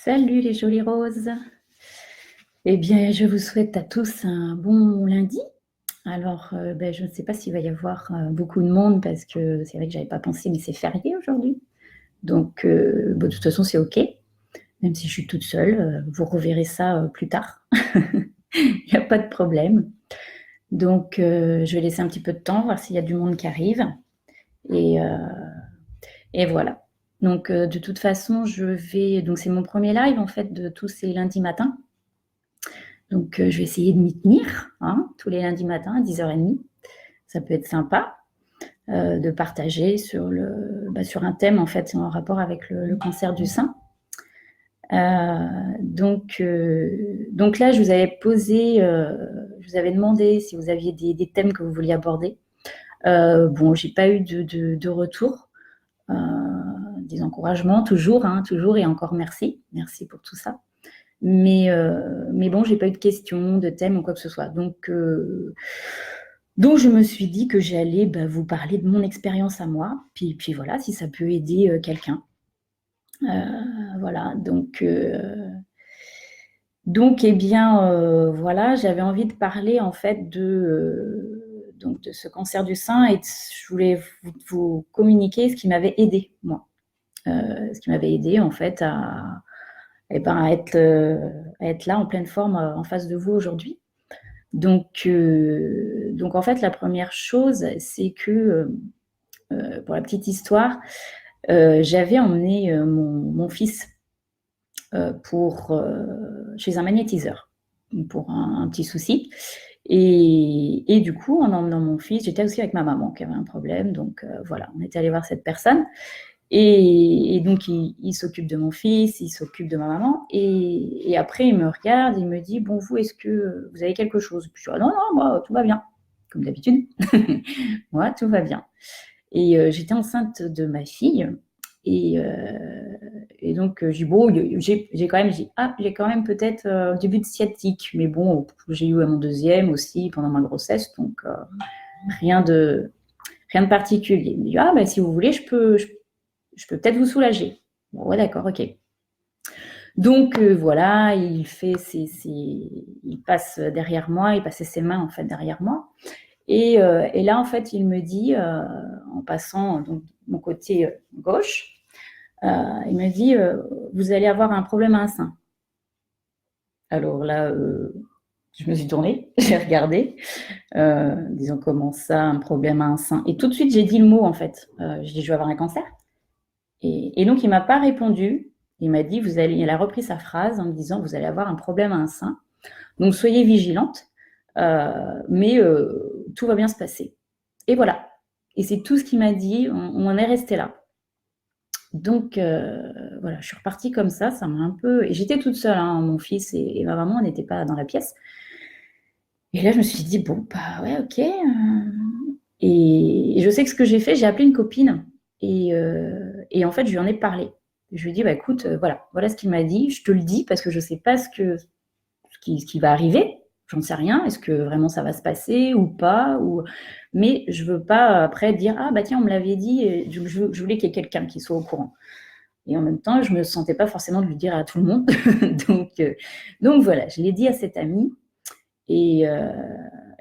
Salut les jolies roses. Eh bien, je vous souhaite à tous un bon lundi. Alors, je ne sais pas s'il va y avoir beaucoup de monde parce que c'est vrai que j'avais pas pensé, mais c'est férié aujourd'hui. Donc, de toute façon, c'est OK. Même si je suis toute seule, vous reverrez ça plus tard. Il n'y a pas de problème. Donc, je vais laisser un petit peu de temps, voir s'il y a du monde qui arrive. Et, voilà. Donc, de toute façon, donc c'est mon premier live en fait de tous ces lundis matins. Donc, je vais essayer de m'y tenir, tous les lundis matins à 10h30. Ça peut être sympa de partager sur un thème, en fait, en rapport avec le cancer du sein. Donc là, je vous avais je vous avais demandé si vous aviez des thèmes que vous vouliez aborder. J'ai pas eu de retour, des encouragements, toujours, et encore merci pour tout ça. Mais bon, j'ai pas eu de questions, de thèmes ou quoi que ce soit. Donc je me suis dit que j'allais vous parler de mon expérience à moi. Puis voilà, si ça peut aider quelqu'un. Voilà, donc eh bien, voilà, j'avais envie de parler en fait de ce cancer du sein et je voulais vous communiquer ce qui m'avait aidé, moi. Ce qui m'avait aidé en fait à être là en pleine forme en face de vous aujourd'hui. Donc en fait, la première chose, c'est que, pour la petite histoire, j'avais emmené mon fils chez un magnétiseur pour un petit souci. Et du coup, en emmenant mon fils, j'étais aussi avec ma maman qui avait un problème. Donc voilà, on était allé voir cette personne. Et donc, il s'occupe de mon fils, il s'occupe de ma maman. Et après, il me regarde, il me dit, bon, vous, est-ce que vous avez quelque chose? Puis je dis, ah, non, non, moi, tout va bien, comme d'habitude. Moi, tout va bien. Et j'étais enceinte de ma fille. Et donc, j'ai bon, j'ai quand même peut-être début de sciatique. Mais bon, j'ai eu à mon deuxième aussi pendant ma grossesse. Donc, rien de particulier. Il me dit, ah, si vous voulez, je peux peut-être vous soulager. Bon, ouais, d'accord, ok. Donc voilà, il passe derrière moi, il passait ses mains en fait derrière moi. Et là, en fait, il me dit, en passant donc mon côté gauche, il me dit, vous allez avoir un problème à un sein. Alors là, je me suis tournée, j'ai regardé, disons comment ça, un problème à un sein. Et tout de suite, j'ai dit le mot en fait. J'ai dit, je vais avoir un cancer. Et donc, il ne m'a pas répondu. Il m'a dit, il a repris sa phrase en me disant, vous allez avoir un problème à un sein. Donc, soyez vigilante, mais tout va bien se passer. Et voilà. Et c'est tout ce qu'il m'a dit. On en est resté là. Donc, voilà, je suis repartie comme ça. Ça m'a un peu... Et j'étais toute seule, mon fils et ma maman n'étaient pas dans la pièce. Et là, je me suis dit, bon, ouais, ok. Et je sais que ce que j'ai fait, j'ai appelé une copine. Et en fait, je lui en ai parlé. Je lui ai dit, écoute, voilà ce qu'il m'a dit. Je te le dis parce que je ne sais pas ce qui va arriver. J'en sais rien. Est-ce que vraiment ça va se passer ou pas Mais je ne veux pas après dire, tiens, on me l'avait dit. Et je voulais qu'il y ait quelqu'un qui soit au courant. Et en même temps, je ne me sentais pas forcément de le dire à tout le monde. donc voilà, je l'ai dit à cette amie.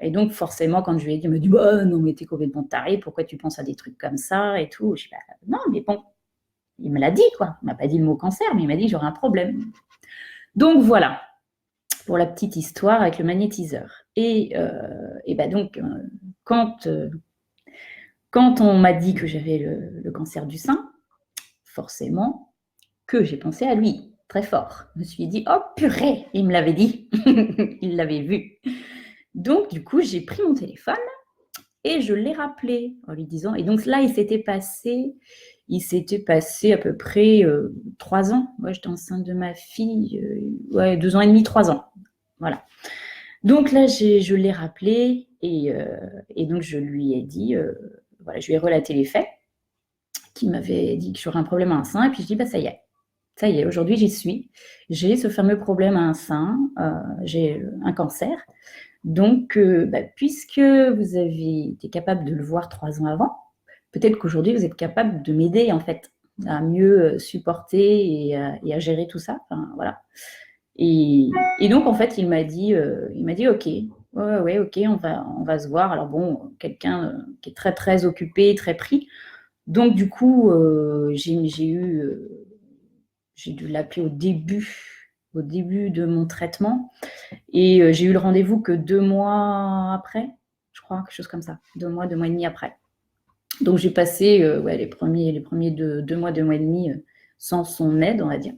Et donc, forcément, quand je lui ai dit, il me dit, non, mais t'es complètement taré, pourquoi tu penses à des trucs comme ça et tout. Je dis, non, mais bon, il me l'a dit, quoi. Il m'a pas dit le mot cancer, mais il m'a dit, j'aurai un problème. Donc, voilà, pour la petite histoire avec le magnétiseur. Et donc, quand on m'a dit que j'avais le cancer du sein, forcément, que j'ai pensé à lui, très fort. Je me suis dit, oh purée, il me l'avait dit, il l'avait vu. Donc, du coup, j'ai pris mon téléphone et je l'ai rappelé en lui disant... Et donc là, il s'était passé à peu près 3 ans. Moi, j'étais enceinte de ma fille, 2 ans et demi, 3 ans. Voilà. Donc là, je l'ai rappelé et donc je lui ai dit... je lui ai relaté les faits, qui m'avait dit que j'aurais un problème à un sein. Et puis je dis, ça y est, aujourd'hui j'y suis. J'ai ce fameux problème à un sein, j'ai un cancer. Donc, puisque vous avez été capable de le voir 3 ans avant, peut-être qu'aujourd'hui vous êtes capable de m'aider en fait. mieux supporter et à gérer tout ça. Enfin, voilà. Et donc, en fait, il m'a dit, OK, ouais, OK, on va se voir. Alors bon, quelqu'un qui est très, très occupé, très pris. Donc, du coup, j'ai dû l'appeler au début de mon traitement. Et j'ai eu le rendez-vous que 2 mois après, je crois, quelque chose comme ça. 2 mois et demi après. Donc, j'ai passé les premiers 2 mois, 2 mois et demi sans son aide, on va dire.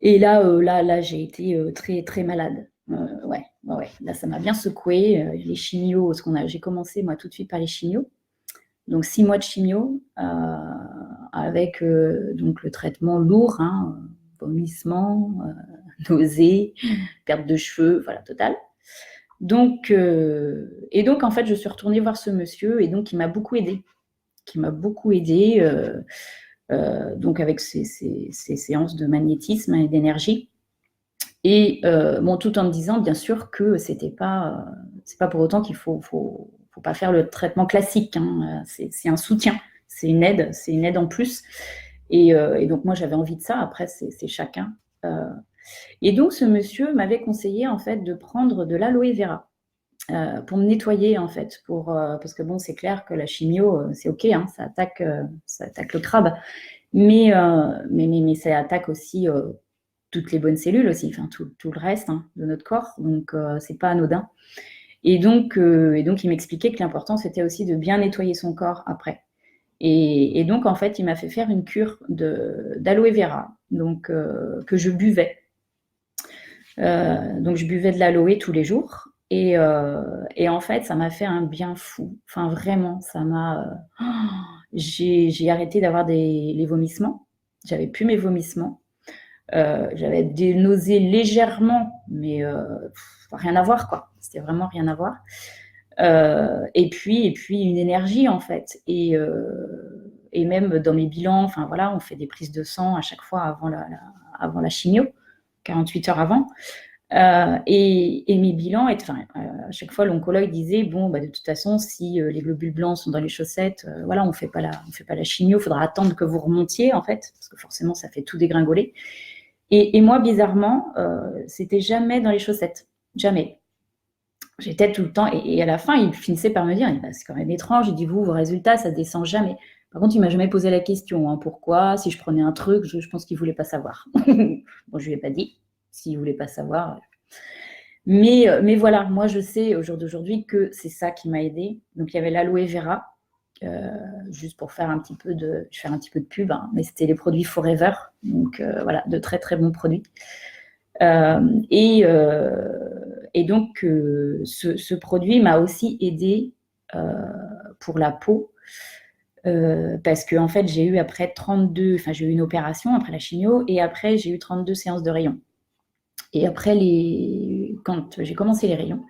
Et là, j'ai été très, très malade. Ouais. Là, ça m'a bien secoué. Les chimios, j'ai commencé, moi, tout de suite par les chimios. Donc, 6 mois de chimio avec donc le traitement lourd, hein, vomissement, nausées, perte de cheveux, voilà, total. Donc, en fait, je suis retournée voir ce monsieur et donc, il m'a beaucoup aidée. Donc avec ces séances de magnétisme et d'énergie. Et bon, tout en me disant, bien sûr, que c'est pas pour autant qu'il faut pas faire le traitement classique. Hein. C'est un soutien, c'est une aide en plus. Et donc, moi, j'avais envie de ça. Après, c'est chacun. Et donc, ce monsieur m'avait conseillé, en fait, de prendre de l'aloe vera. Pour me nettoyer, en fait, parce que bon, c'est clair que la chimio, c'est OK, hein, ça attaque le crabe, mais ça attaque aussi toutes les bonnes cellules aussi, enfin tout le reste, hein, de notre corps, donc c'est pas anodin. Et donc, il m'expliquait que l'important, c'était aussi de bien nettoyer son corps après. Et donc, en fait, il m'a fait faire une cure d'aloe vera, donc que je buvais. Donc, je buvais de l'aloe tous les jours. Et en fait, ça m'a fait un bien fou. Enfin, vraiment, ça m'a. J'ai arrêté d'avoir les vomissements. J'avais plus mes vomissements. J'avais des nausées légèrement, mais rien à voir, quoi. C'était vraiment rien à voir. Et puis une énergie, en fait. Et même dans mes bilans, enfin voilà, on fait des prises de sang à chaque fois avant la chimio, 48 heures avant. Et mes bilans, à chaque fois, l'oncologue disait, bon, de toute façon, si les globules blancs sont dans les chaussettes, voilà, on fait pas la chimio, il faudra attendre que vous remontiez, en fait, parce que forcément, ça fait tout dégringoler. Et moi, bizarrement, c'était jamais dans les chaussettes, jamais. J'étais tout le temps, et à la fin, il finissait par me dire, c'est quand même étrange, il dit, vos résultats, ça descend jamais. Par contre, il m'a jamais posé la question, hein, pourquoi, si je prenais un truc, je pense qu'il voulait pas savoir. Bon, je lui ai pas dit, s'il voulait pas savoir. Mais voilà, moi, je sais au jour d'aujourd'hui que c'est ça qui m'a aidée. Donc, il y avait l'aloe vera, juste pour faire un petit peu de pub, hein, mais c'était les produits Forever, donc voilà, de très très bons produits. Et donc ce produit m'a aussi aidé pour la peau, parce que en fait j'ai eu j'ai eu une opération après la chimio, et après j'ai eu 32 séances de rayons. Et après quand j'ai commencé les rayons,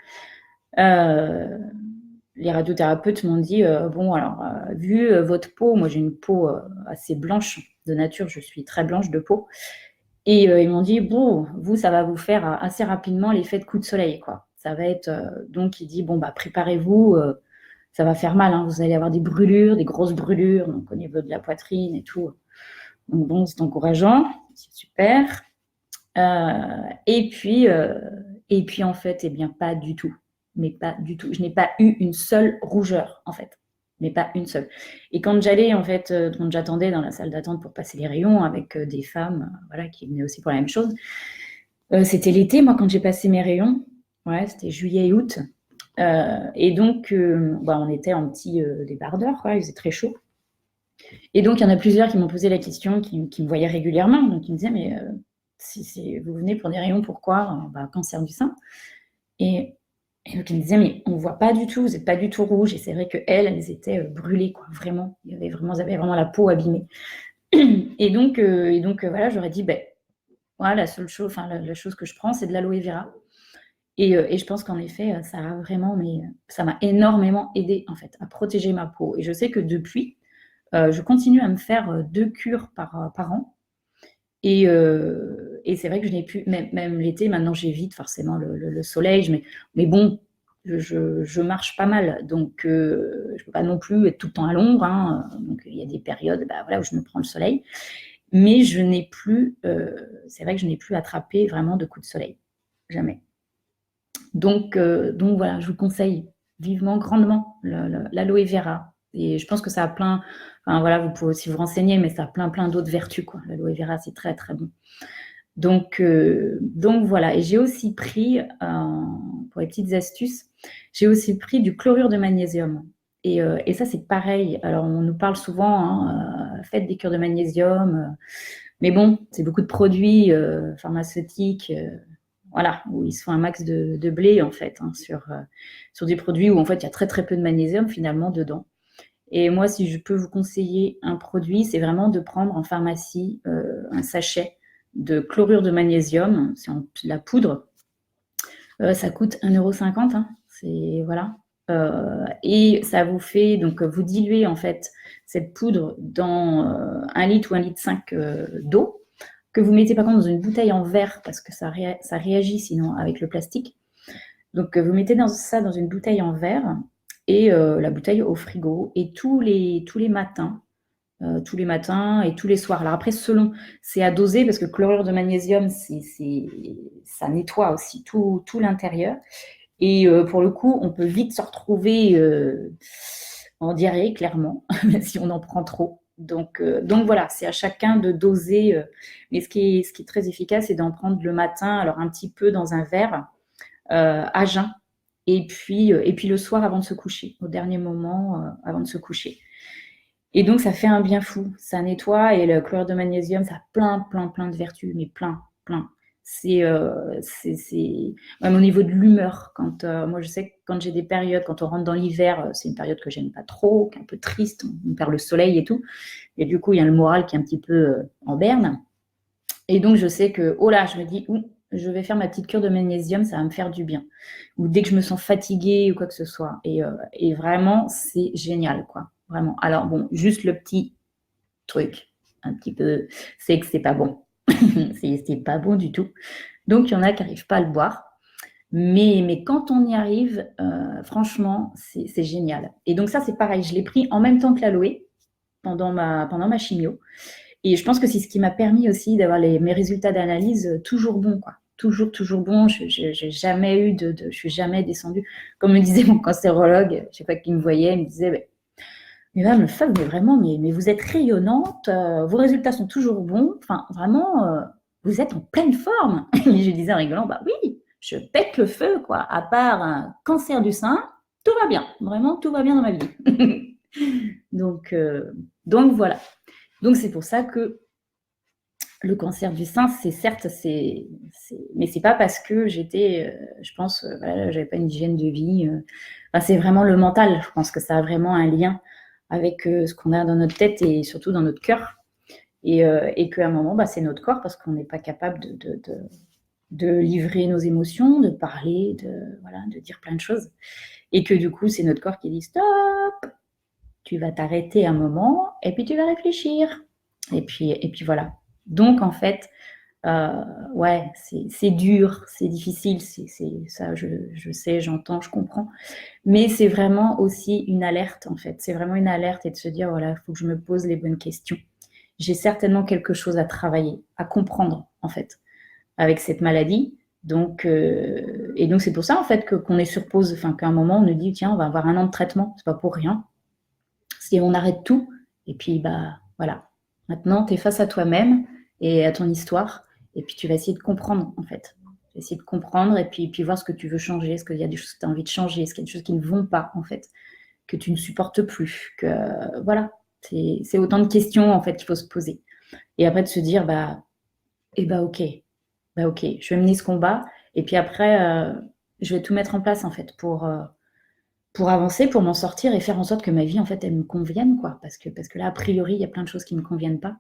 les radiothérapeutes m'ont dit, bon, alors, vu votre peau, moi j'ai une peau assez blanche de nature, je suis très blanche de peau, et ils m'ont dit, bon, vous, ça va vous faire assez rapidement l'effet de coup de soleil, quoi. Ça va être, donc il dit, bon, préparez-vous, ça va faire mal, hein, vous allez avoir des brûlures, des grosses brûlures, donc au niveau de la poitrine et tout. Donc bon, c'est encourageant, c'est super. Et puis en fait, pas du tout. Mais pas du tout. Je n'ai pas eu une seule rougeur, en fait. Mais pas une seule. Et quand j'allais, en fait, quand j'attendais dans la salle d'attente pour passer les rayons avec des femmes, voilà, qui venaient aussi pour la même chose, c'était l'été, moi, quand j'ai passé mes rayons. Ouais, c'était juillet et août. Et donc, on était en petit débardeur, quoi, il faisait très chaud. Et donc, il y en a plusieurs qui m'ont posé la question, qui me voyaient régulièrement. Donc, ils me disaient, mais si vous venez pour des rayons, pourquoi cancer du sein. Et donc, ils me disaient, mais on ne voit pas du tout, vous n'êtes pas du tout rouge. Et c'est vrai qu'elles étaient brûlées, quoi, vraiment. Elles avaient vraiment la peau abîmée. Et donc voilà, j'aurais dit, voilà, la seule chose, la chose que je prends, c'est de l'aloe vera. Et je pense qu'en effet, ça m'a énormément aidé, en fait, à protéger ma peau. Et je sais que depuis, je continue à me faire 2 cures par an. Et c'est vrai que je n'ai plus, même l'été, maintenant j'évite forcément le soleil, mais bon, je marche pas mal, donc je ne peux pas non plus être tout le temps à l'ombre, hein, donc il y a des périodes voilà, où je me prends le soleil, mais je n'ai plus, c'est vrai que je n'ai plus attrapé vraiment de coups de soleil, jamais. Donc voilà, je vous conseille vivement, grandement l'aloe vera. Et je pense que ça a plein, enfin voilà, vous pouvez aussi vous renseigner, mais ça a plein d'autres vertus, quoi. L'aloe vera, c'est très très bon. Donc voilà. Et j'ai aussi pris, pour les petites astuces, j'ai aussi pris du chlorure de magnésium. Et ça, c'est pareil. Alors, on nous parle souvent, hein, faites des cures de magnésium. Mais bon, c'est beaucoup de produits pharmaceutiques, voilà, où ils se font un max de blé, en fait, hein, sur des produits où, en fait, il y a très, très peu de magnésium, finalement, dedans. Et moi, si je peux vous conseiller un produit, c'est vraiment de prendre en pharmacie un sachet de chlorure de magnésium, c'est la poudre. Ça coûte 1,50 €, hein, voilà. Et ça vous fait, donc vous diluez en fait cette poudre dans 1 litre ou 1,5 litre d'eau, que vous mettez par contre dans une bouteille en verre, parce que ça réagit sinon avec le plastique. Donc vous mettez ça dans une bouteille en verre, et la bouteille au frigo, et tous les matins, et tous les soirs. Alors après, c'est à doser, parce que le chlorure de magnésium, ça nettoie aussi tout l'intérieur. Et pour le coup, on peut vite se retrouver en diarrhée, clairement, si on en prend trop. Donc voilà, c'est à chacun de doser. Mais ce qui est très efficace, c'est d'en prendre le matin, alors un petit peu dans un verre, à jeun, et puis le soir avant de se coucher, au dernier moment avant de se coucher. Et donc, ça fait un bien fou. Ça nettoie, et le chlorure de magnésium, ça a plein de vertus, mais plein. C'est même au niveau de l'humeur. Moi, je sais que quand j'ai des périodes, quand on rentre dans l'hiver, c'est une période que j'aime pas trop, qui est un peu triste, on perd le soleil et tout. Et du coup, il y a le moral qui est un petit peu en berne. Et donc, je sais que, oh là, je me dis, je vais faire ma petite cure de magnésium, ça va me faire du bien. Ou dès que je me sens fatiguée ou quoi que ce soit. Et vraiment, c'est génial, quoi. Vraiment. Alors bon, juste le petit truc, un petit peu, c'est que c'est pas bon. C'est pas bon du tout. Donc, il y en a qui n'arrivent pas à le boire. Mais quand on y arrive, franchement, c'est génial. Et donc ça, c'est pareil. Je l'ai pris en même temps que l'aloe pendant ma chimio. Et je pense que c'est ce qui m'a permis aussi d'avoir mes résultats d'analyse toujours bons, quoi. Toujours bon. J'ai jamais eu je suis jamais descendue. Comme me disait mon cancérologue, je sais pas qui me voyait, il me disait, mais Madame Lefebvre, mais vraiment, mais vous êtes rayonnante, vos résultats sont toujours bons, enfin vraiment, vous êtes en pleine forme. Et je disais en rigolant, bah oui, je pète le feu, quoi. À part un cancer du sein, tout va bien. Vraiment, tout va bien dans ma vie. Donc voilà. Donc c'est pour ça que le cancer du sein, c'est certes, mais c'est pas parce que j'étais, je pense, voilà, j'avais pas une hygiène de vie. Enfin, c'est vraiment le mental. Je pense que ça a vraiment un lien avec ce qu'on a dans notre tête et surtout dans notre cœur. Et qu'à un moment, c'est notre corps, parce qu'on n'est pas capable de livrer nos émotions, de parler, de dire plein de choses. Et que du coup, c'est notre corps qui dit stop, tu vas t'arrêter un moment et puis tu vas réfléchir. Et puis voilà. Donc en fait, ouais, c'est dur, c'est difficile, c'est ça, je sais, j'entends, je comprends. Mais c'est vraiment aussi une alerte, en fait. C'est vraiment une alerte, et de se dire, voilà, il faut que je me pose les bonnes questions. J'ai certainement quelque chose à travailler, à comprendre, en fait, avec cette maladie. Et donc c'est pour ça, en fait, qu'on est sur pause, enfin, qu'à un moment, on nous dit, tiens, on va avoir 1 an de traitement, c'est pas pour rien. Si on arrête tout, et puis, voilà. Maintenant, tu es face à toi-même et à ton histoire, et puis tu vas essayer de comprendre, en fait. Tu vas essayer de comprendre, et puis voir ce que tu veux changer. Est-ce qu'il y a des choses que tu as envie de changer? Est-ce qu'il y a des choses qui ne vont pas, en fait, que tu ne supportes plus? Voilà. C'est autant de questions, en fait, qu'il faut se poser. Et après, de se dire, ok. Ok, je vais mener ce combat. Et puis après, je vais tout mettre en place, en fait, pour avancer, pour m'en sortir et faire en sorte que ma vie, en fait, elle me convienne, quoi. Parce que là, a priori, il y a plein de choses qui ne me conviennent pas.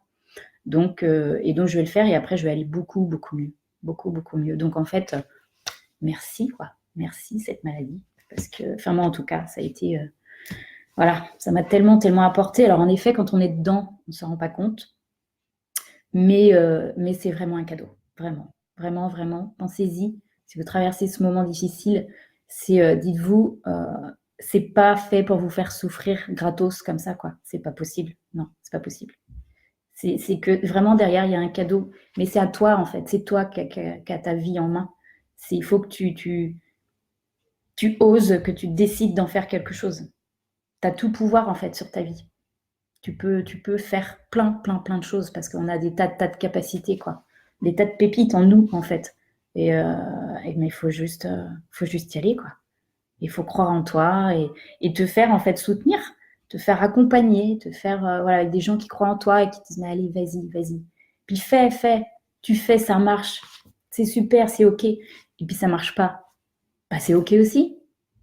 Donc je vais le faire, et après, je vais aller beaucoup mieux. Beaucoup mieux. Donc, en fait, merci, quoi. Merci, cette maladie. Parce que, enfin, moi, en tout cas, ça a été... voilà, ça m'a tellement apporté. Alors, en effet, quand on est dedans, on ne s'en rend pas compte. Mais c'est vraiment un cadeau. Vraiment. Pensez-y. Si vous traversez ce moment difficile, c'est, dites-vous, c'est pas fait pour vous faire souffrir gratos comme ça, quoi. C'est pas possible. Non, c'est pas possible. C'est que vraiment derrière, il y a un cadeau. Mais c'est à toi, en fait. C'est toi qui a ta vie en main. Il faut que tu oses, que tu décides d'en faire quelque chose. Tu as tout pouvoir, en fait, sur ta vie. Tu peux faire plein de choses parce qu'on a des tas de capacités, quoi. Des tas de pépites en nous, en fait. Mais il faut juste y aller, quoi. Il faut croire en toi et te faire, en fait, soutenir, te faire accompagner, te faire, voilà, avec des gens qui croient en toi et qui te disent, mais allez, vas-y. Puis fais. Tu fais, ça marche. C'est super, c'est OK. Et puis ça marche pas. Bah, c'est OK aussi.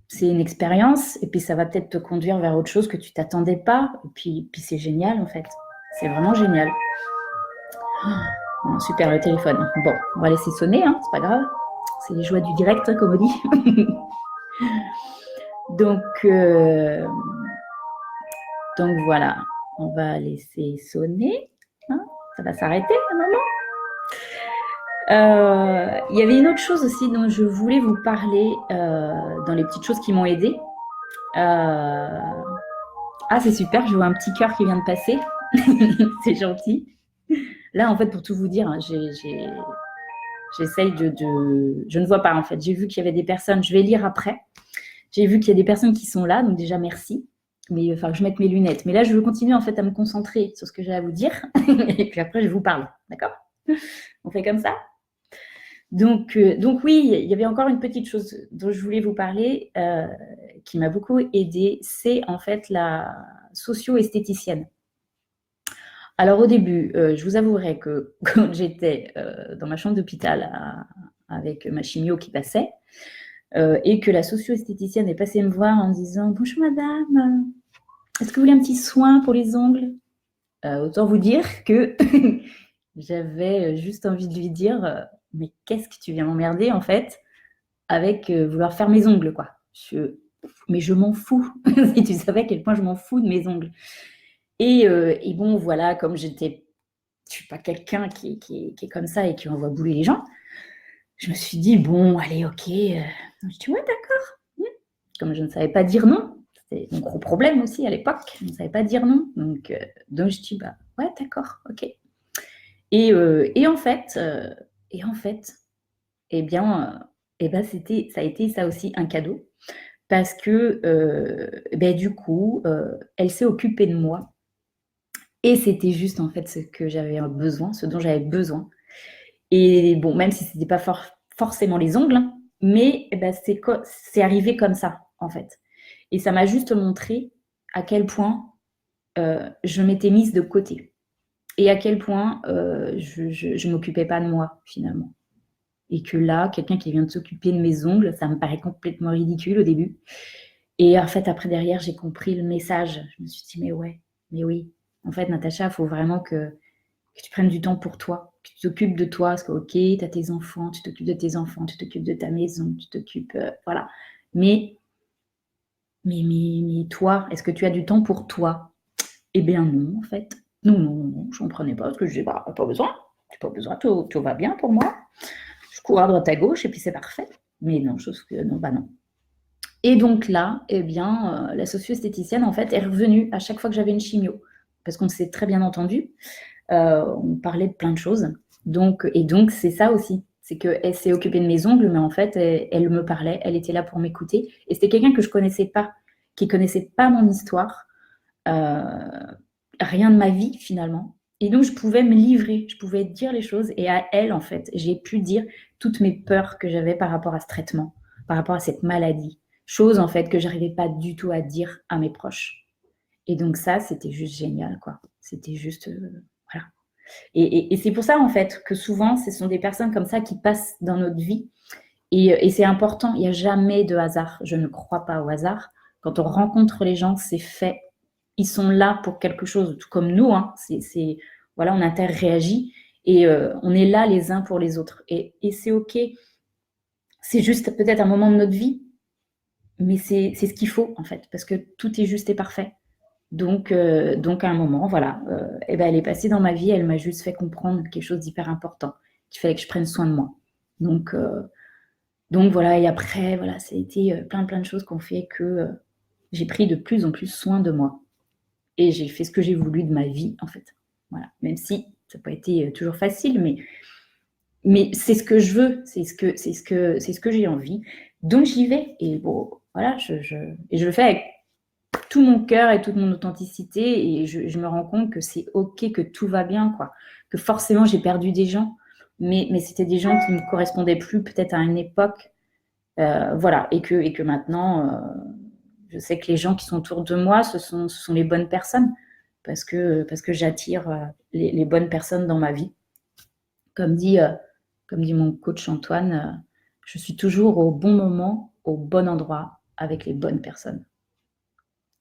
C'est une expérience et puis ça va peut-être te conduire vers autre chose que tu t'attendais pas. Et puis c'est génial, en fait. C'est vraiment génial. Oh, super, le téléphone. Bon, on va laisser sonner, hein, c'est pas grave. C'est les joies du direct, hein, comme on dit. Donc voilà, on va laisser sonner. Hein, ça va s'arrêter un moment. Il y avait une autre chose aussi dont je voulais vous parler dans les petites choses qui m'ont aidée. Ah, c'est super, je vois un petit cœur qui vient de passer. C'est gentil. Là, en fait, pour tout vous dire, hein, j'essaye Je ne vois pas, en fait. J'ai vu qu'il y avait des personnes, je vais lire après. J'ai vu qu'il y a des personnes qui sont là, donc déjà, merci. Mais il va falloir que je mette mes lunettes. Mais là, je veux continuer, en fait, à me concentrer sur ce que j'ai à vous dire. Et puis après, je vous parle. D'accord? On fait comme ça? Donc oui, il y avait encore une petite chose dont je voulais vous parler qui m'a beaucoup aidée, c'est en fait la socio-esthéticienne. Alors au début, je vous avouerai que quand j'étais dans ma chambre d'hôpital avec ma chimio qui passait et que la socio-esthéticienne est passée me voir en me disant « Bonjour madame, est-ce que vous voulez un petit soin pour les ongles ?» Autant vous dire que j'avais juste envie de lui dire mais qu'est-ce que tu viens m'emmerder, en fait, avec vouloir faire mes ongles, quoi. Mais je m'en fous. Si tu savais à quel point je m'en fous de mes ongles. Et bon, voilà, comme je suis pas quelqu'un qui est comme ça et qui envoie bouler les gens, je me suis dit, bon, allez, OK. Je dis, ouais, d'accord. Comme je ne savais pas dire non, c'était mon gros problème aussi à l'époque, je ne savais pas dire non. Donc je dis, bah, ouais, d'accord, OK. Et en fait, eh bien, ça a été ça aussi un cadeau parce que, du coup, elle s'est occupée de moi et c'était juste, en fait, ce que j'avais besoin, ce dont j'avais besoin. Et bon, même si c'était pas forcément les ongles, hein, mais c'est arrivé comme ça, en fait. Et ça m'a juste montré à quel point je m'étais mise de côté et à quel point je m'occupais pas de moi, finalement. Et que là, quelqu'un qui vient de s'occuper de mes ongles, ça me paraît complètement ridicule au début. Et en fait, après, derrière, j'ai compris le message. Je me suis dit, mais ouais, mais oui. En fait, Natacha, il faut vraiment que tu prennes du temps pour toi, que tu t'occupes de toi. Parce que, OK, tu as tes enfants, tu t'occupes de tes enfants, tu t'occupes de ta maison, tu t'occupes. Voilà. Mais toi, est-ce que tu as du temps pour toi? Eh bien, non, en fait. Non, je n'en prenais pas parce que je disais, bah, pas besoin. Pas besoin, tout va bien pour moi. Je cours à droite à gauche et puis c'est parfait. Mais non, chose que non, bah non. Et donc là, eh bien, la socio-esthéticienne, en fait, est revenue à chaque fois que j'avais une chimio. Parce qu'on s'est très bien entendu. On parlait de plein de choses. Donc c'est ça aussi. C'est qu'elle s'est occupée de mes ongles, mais en fait, elle me parlait, elle était là pour m'écouter. Et c'était quelqu'un que je connaissais pas, qui connaissait pas mon histoire, rien de ma vie finalement. Et donc, je pouvais me livrer, je pouvais dire les choses. Et à elle, en fait, j'ai pu dire toutes mes peurs que j'avais par rapport à ce traitement, par rapport à cette maladie. Chose, en fait, que j'arrivais pas du tout à dire à mes proches. Et donc ça, c'était juste génial, quoi. C'était juste... voilà. Et c'est pour ça, en fait, que souvent, ce sont des personnes comme ça qui passent dans notre vie. Et c'est important, il n'y a jamais de hasard. Je ne crois pas au hasard. Quand on rencontre les gens, c'est fait. Ils sont là pour quelque chose, tout comme nous. Hein. Voilà, on interréagit et on est là les uns pour les autres. Et c'est OK. C'est juste peut-être un moment de notre vie, mais c'est ce qu'il faut, en fait, parce que tout est juste et parfait. Donc à un moment, voilà, elle est passée dans ma vie, elle m'a juste fait comprendre quelque chose d'hyper important, qu'il fallait que je prenne soin de moi. Donc Donc voilà, et après, voilà, ça a été plein de choses qui ont fait que j'ai pris de plus en plus soin de moi. Et j'ai fait ce que j'ai voulu de ma vie, en fait. Voilà. Même si ça n'a pas été toujours facile, mais c'est ce que je veux, c'est ce que j'ai envie. Donc j'y vais. Et bon, voilà, et je le fais avec tout mon cœur et toute mon authenticité. Et je me rends compte que c'est OK, que tout va bien, quoi. Que forcément, j'ai perdu des gens, mais c'était des gens qui ne me correspondaient plus peut-être à une époque. Voilà, et que maintenant, je sais que les gens qui sont autour de moi, ce sont les bonnes personnes, parce que j'attire les bonnes personnes dans ma vie. Comme dit, mon coach Antoine, je suis toujours au bon moment, au bon endroit, avec les bonnes personnes.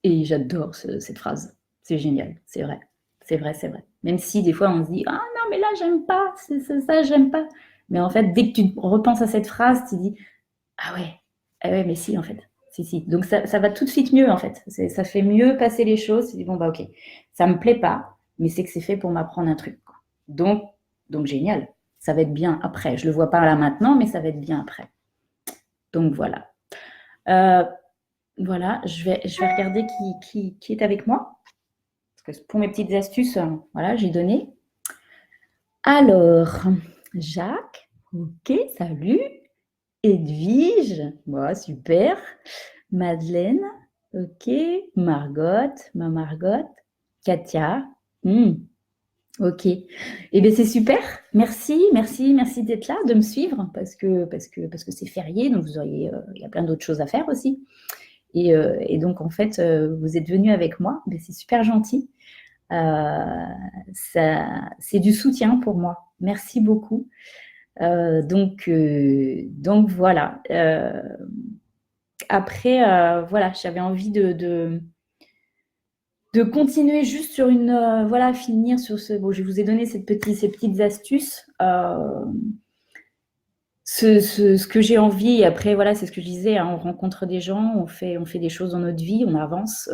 Et j'adore cette phrase. C'est génial, c'est vrai. C'est vrai, c'est vrai. Même si des fois on se dit ah non, mais là j'aime pas, c'est ça, j'aime pas. Mais en fait, dès que tu repenses à cette phrase, tu dis ah ouais, mais si, en fait. Si, si. Donc, ça va tout de suite mieux, en fait. Ça fait mieux passer les choses. Tu dis, bon, bah, ok, ça me plaît pas, mais c'est que c'est fait pour m'apprendre un truc, quoi. Donc, génial. Ça va être bien après. Je le vois pas là maintenant, mais ça va être bien après. Donc, voilà. Euh, voilà, je vais regarder qui est avec moi. Parce que pour mes petites astuces, voilà, j'ai donné. Alors, Jacques, ok, salut. Edwige, bon, super. Madeleine, ok. Margot, ma Margot. Katia, ok. Eh bien, c'est super. Merci, merci, merci d'être là, de me suivre, parce que c'est férié, donc il y a plein d'autres choses à faire aussi. Et donc, en fait, vous êtes venus avec moi, mais c'est super gentil. C'est du soutien pour moi. Merci beaucoup. Donc voilà. Après, voilà, j'avais envie de continuer juste sur voilà, finir sur ce. Bon, je vous ai donné ces petites astuces. Ce que j'ai envie, et après, voilà, c'est ce que je disais, hein, on rencontre des gens, on fait des choses dans notre vie, on avance.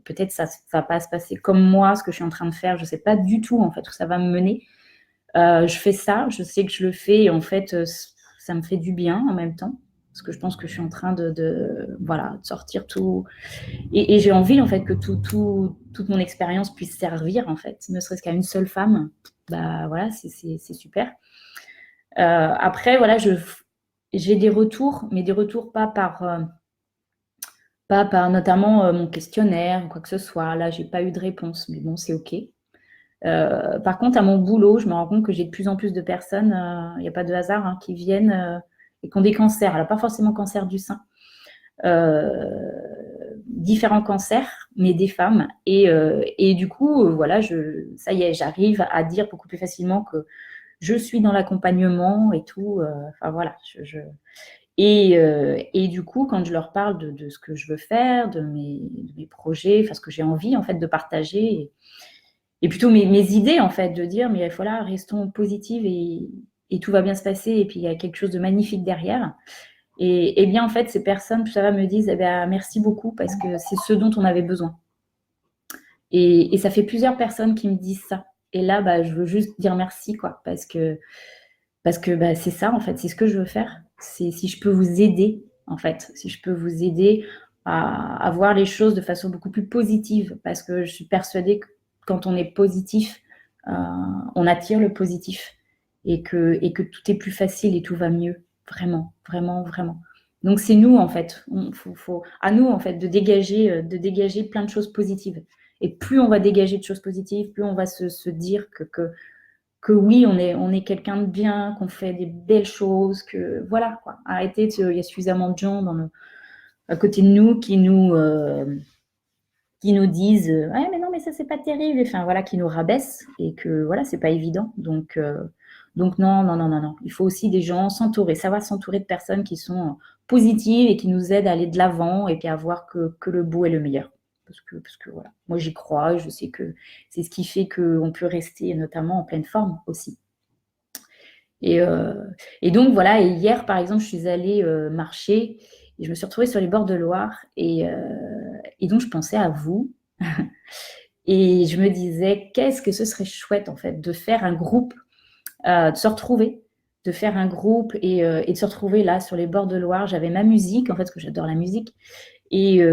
Peut-être ça va pas se passer comme moi, ce que je suis en train de faire, je sais pas du tout, en fait, où ça va me mener. Je fais ça, je sais que je le fais, et en fait, ça me fait du bien en même temps, parce que je pense que je suis en train voilà, de sortir tout. Et j'ai envie, en fait, que toute mon expérience puisse servir, en fait, ne serait-ce qu'à une seule femme. Bah voilà, c'est super. Après, voilà, j'ai des retours, mais des retours pas par notamment mon questionnaire ou quoi que ce soit. Là, j'ai pas eu de réponse, mais bon, c'est OK. Par contre, à mon boulot, je me rends compte que j'ai de plus en plus de personnes, il n'y a pas de hasard, hein, qui viennent et qui ont des cancers. Alors, pas forcément cancer du sein, différents cancers, mais des femmes. Et du coup, voilà, ça y est, j'arrive à dire beaucoup plus facilement que je suis dans l'accompagnement et tout. Enfin, voilà. Et du coup, quand je leur parle de ce que je veux faire, de mes projets, enfin, ce que j'ai envie, en fait, de partager, et plutôt mes idées, en fait, de dire, mais voilà, restons positives et tout va bien se passer, et puis il y a quelque chose de magnifique derrière. Et bien, en fait, ces personnes, ça va me disent, eh bien, merci beaucoup, parce que c'est ce dont on avait besoin. Et ça fait plusieurs personnes qui me disent ça. Et là, bah, je veux juste dire merci, quoi, parce que bah, c'est ça, en fait, c'est ce que je veux faire. C'est si je peux vous aider, en fait, si je peux vous aider à voir les choses de façon beaucoup plus positive, parce que je suis persuadée que quand on est positif, on attire le positif, et que tout est plus facile et tout va mieux, vraiment, vraiment, vraiment. Donc c'est nous, en fait, à nous, en fait, de dégager plein de choses positives. Et plus on va dégager de choses positives, plus on va se dire que oui, on est quelqu'un de bien, qu'on fait des belles choses, que voilà, quoi. Arrêtez, il y a suffisamment de gens à côté de nous qui nous disent ouais, mais non, mais ça, c'est pas terrible, enfin voilà, qui nous rabaissent, et que voilà, c'est pas évident. Donc non, non, non, non, non. Il faut aussi des gens savoir s'entourer de personnes qui sont positives et qui nous aident à aller de l'avant, et puis à voir que le beau est le meilleur. Parce que voilà, moi j'y crois, je sais que c'est ce qui fait qu'on peut rester notamment en pleine forme aussi. Et donc voilà, et hier par exemple, je suis allée marcher, et je me suis retrouvée sur les bords de Loire, et donc je pensais à vous. Et je me disais, qu'est-ce que ce serait chouette, en fait, de faire un groupe, de se retrouver, de faire un groupe et de se retrouver là sur les bords de Loire. J'avais ma musique, en fait, parce que j'adore la musique, et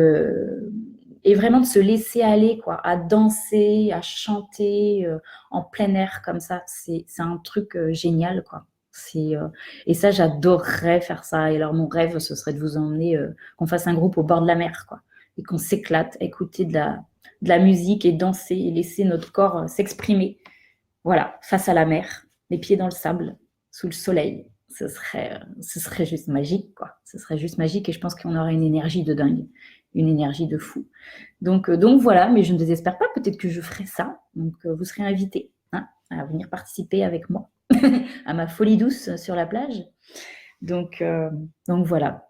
vraiment de se laisser aller, quoi, à danser, à chanter en plein air comme ça. C'est un truc génial, quoi. Et ça, j'adorerais faire ça. Et alors, mon rêve, ce serait de vous emmener, qu'on fasse un groupe au bord de la mer, quoi, et qu'on s'éclate, écouter de la musique et danser et laisser notre corps s'exprimer. Voilà, face à la mer, les pieds dans le sable, sous le soleil. Ce serait juste magique, quoi. Ce serait juste magique et je pense qu'on aurait une énergie de dingue, une énergie de fou. Donc voilà, mais je ne désespère pas, peut-être que je ferai ça. Donc vous serez invités, hein, à venir participer avec moi à ma folie douce sur la plage. Donc voilà.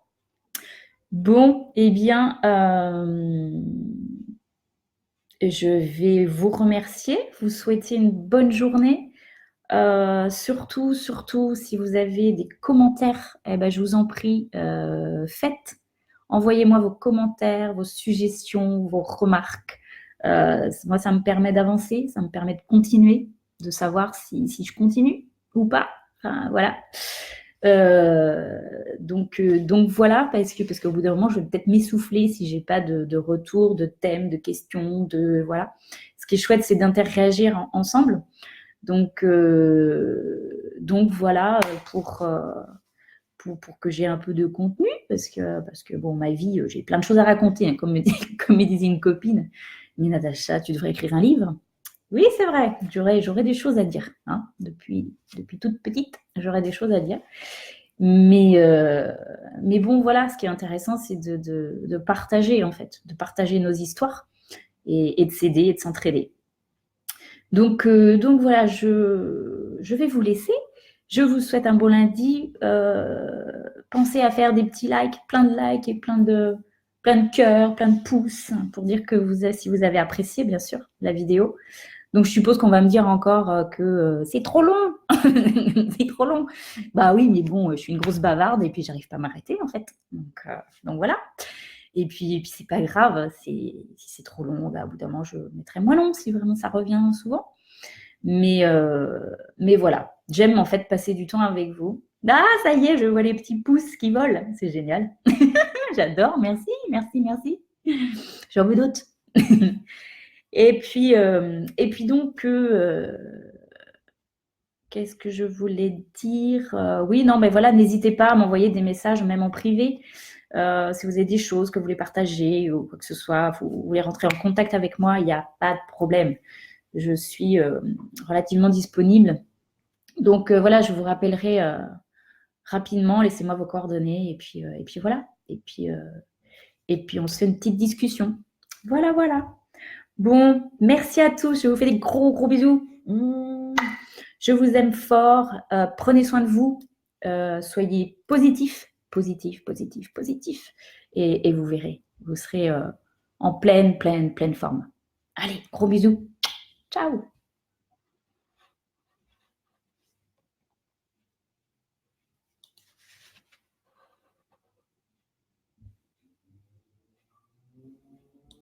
Bon, eh bien, je vais vous remercier, vous souhaiter une bonne journée. Surtout, si vous avez des commentaires, eh ben, je vous en prie, faites. Envoyez-moi vos commentaires, vos suggestions, vos remarques. Moi, ça me permet d'avancer, ça me permet de continuer, de savoir si je continue ou pas. Enfin, voilà. Donc voilà, parce qu'au bout d'un moment, je vais peut-être m'essouffler si j'ai pas de retour, de thèmes, de questions, voilà. Ce qui est chouette, c'est d'interagir ensemble. Donc voilà, pour que j'ai un peu de contenu, parce que bon, ma vie, j'ai plein de choses à raconter, hein, comme me disait une copine. Mais Natacha, tu devrais écrire un livre. Oui, c'est vrai, j'aurais des choses à dire. Hein. Depuis toute petite, j'aurais des choses à dire. Mais bon, voilà, ce qui est intéressant, c'est de partager, en fait, de partager nos histoires et de s'aider et de s'entraider. Donc voilà, je vais vous laisser. Je vous souhaite un beau lundi. Pensez à faire des petits likes, plein de likes et plein de cœurs, plein de pouces, pour dire que si vous avez apprécié, bien sûr, la vidéo. Donc, je suppose qu'on va me dire encore que c'est trop long. C'est trop long. Bah oui, mais bon, je suis une grosse bavarde et puis j'arrive pas à m'arrêter, en fait. Donc voilà. Et puis c'est pas grave, si c'est trop long, bah, au bout d'un moment, je mettrai moins long si vraiment ça revient souvent. Mais voilà, j'aime en fait passer du temps avec vous. Ah, ça y est, je vois les petits pouces qui volent, c'est génial. J'adore, merci, merci, merci. J'en veux d'autres. Et puis donc, qu'est-ce que je voulais dire? Oui, non, mais voilà, n'hésitez pas à m'envoyer des messages, même en privé, si vous avez des choses que vous voulez partager ou quoi que ce soit, vous voulez rentrer en contact avec moi, il n'y a pas de problème. Je suis relativement disponible. Donc voilà, je vous rappellerai rapidement, laissez-moi vos coordonnées et puis voilà. Et puis on se fait une petite discussion. Voilà, voilà. Bon, merci à tous. Je vous fais des gros, gros bisous. Je vous aime fort. Prenez soin de vous. Soyez positifs, positifs, positifs, positifs. Et vous verrez, vous serez en pleine forme. Allez, gros bisous. Ciao.